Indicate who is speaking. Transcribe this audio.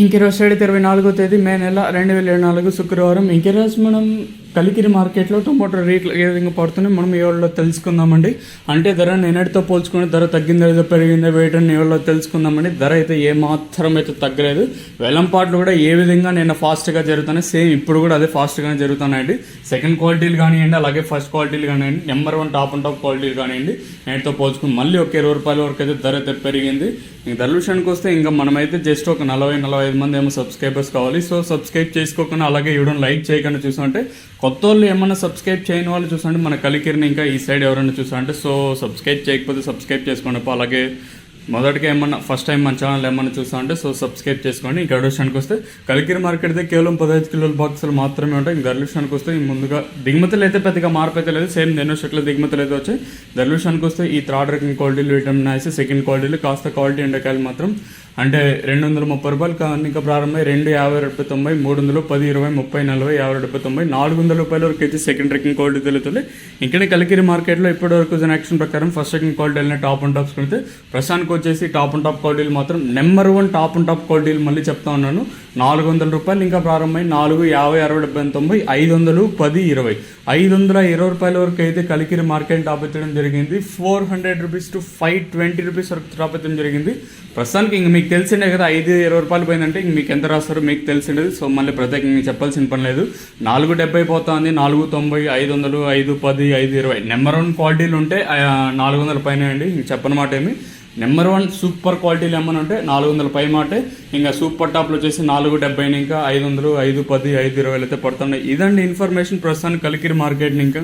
Speaker 1: ఇంకెరోజు 24వ తేదీ మే నెల 2024 శుక్రవారం. ఇంకెరోజు మనం కలికిరి మార్కెట్లో టొమాటో రేట్లు ఏ విధంగా పడుతున్నాయి మనం ఈ వాళ్ళలో తెలుసుకుందామండి. అంటే ధర నిన్నటితో పోల్చుకుని ధర తగ్గిందా లేదా పెరిగిందా వెయిట్ అని ఈ వాళ్ళలో తెలుసుకుందామండి. ధర అయితే ఏ మాత్రం అయితే తగ్గలేదు. వేలంపాట్లు కూడా ఏ విధంగా నిన్న ఫాస్ట్గా జరుగుతున్నాయి, సేమ్ ఇప్పుడు కూడా అదే ఫాస్ట్గానే జరుగుతున్నాయండి. సెకండ్ క్వాలిటీలు కానివ్వండి, అలాగే ఫస్ట్ క్వాలిటీలు కానివ్వండి, నెంబర్ 1 టాప్ అండ్ టాప్ క్వాలిటీలు కానివ్వండి, నేటితో పోల్చుకుని మళ్ళీ ఒక 20 రూపాయల వరకు అయితే ధర అయితే పెరిగింది. ఇంక ధరల విషయానికి వస్తే ఇంకా మనమైతే జస్ట్ ఒక 40-45 మంది ఏమో సబ్స్క్రైబర్స్ కావాలి. సో సబ్స్క్రైబ్ చేసుకోకుండా అలాగే వీడియోని లైక్ చేయకుండా చూస్తుంటే కొత్త వాళ్ళు ఏమన్నా సబ్స్క్రైబ్ చేయని వాళ్ళు చూసండి మన కలికిరిని ఇంకా ఈ సైడ్ ఎవరైనా చూసారంటే సో సబ్స్క్రైబ్ చేయకపోతే సబ్స్క్రైబ్ చేసుకోండి. అలాగే మొదటిగా ఏమన్నా ఫస్ట్ టైం మన ఛానల్ ఏమన్నా చూస్తా అంటే సో సబ్స్క్రైబ్ చేసుకోండి. ఇంకా విషయానికి వస్తే కలికిరి మార్కెట్ అయితే కేవలం 15 కిలోల బాక్సులు మాత్రమే ఉంటాయి. ఇంకా ధరల విషయానికి వస్తే ముందుగా దిగుమతులు అయితే పెద్దగా మార్పు అయితే లేదు, సేమ్ ఎన్నో షర్ట్ల దిగుమతులు అయితే వచ్చాయి. ధరల విషయానికి వస్తే ఈ థర్డ్ రకం క్వాలిటీలు విటమిన్ ఐస్, సెకండ్ క్వాలిటీలు కాస్త క్వాలిటీ ఎండకాయలు మాత్రం అంటే 230 రూపాయలు కానీ ఇంకా ప్రారంభమై 250-90, 300, 10, 20, 30, 40, 50-90, 400 రూపాయల వరకు అయితే సెకండ్ రకం క్వాలిటీ తెలుస్తుంది. ఇక్కడ కలికిరి మార్కెట్లో ఇప్పటి వరకు యాక్షన్ ప్రకారం ఫస్ట్ సెకండ్ క్వాలిటీ వెళ్ళిన టాప్ అండ్ టాప్స్ కొడితే ప్రస్తుతానికి వచ్చేసి టాప్ అండ్ టాప్ క్వాలిటీలు మాత్రం నెంబర్ 1 టాప్ అండ్ టాప్ క్వాలిటీలు మళ్ళీ చెప్తా ఉన్నాను. 400 రూపాయలు ఇంకా ప్రారంభమై 4, 50, 60, 70, 90, 10, 20, 520 రూపాయల వరకు అయితే కలికిరి మార్కెట్ టాప్ ఎత్తడం జరిగింది. 400 రూపీస్ టు 520 రూపీస్ వరకు టాప్ ఎత్తడం జరిగింది. ప్రస్తుతానికి ఇంక మీకు తెలిసిండే కదా, 5-20 రూపాయలు పోయిందంటే ఇంక మీకు ఎంత రాస్తారో మీకు తెలిసిండేది. సో మళ్ళీ ప్రత్యేకంగా చెప్పాల్సిన పని లేదు. 470 పోతుంది, 490, 500, 510, 520 నెంబర్ 1 క్వాలిటీలు ఉంటే 400 పైన అండి. ఇంక చెప్పనమాట ఏమి నెంబర్ 1 సూపర్ క్వాలిటీలు ఏమన్నా ఉంటే 400 పై మాటే. ఇంకా సూపర్ టాప్లో వచ్చేసి 470 ఇంకా 500, 510, 520 అయితే పడుతున్నాయి. ఇదండి ఇన్ఫర్మేషన్ ప్రస్తుతానికి కలికిరి మార్కెట్ని ఇంకా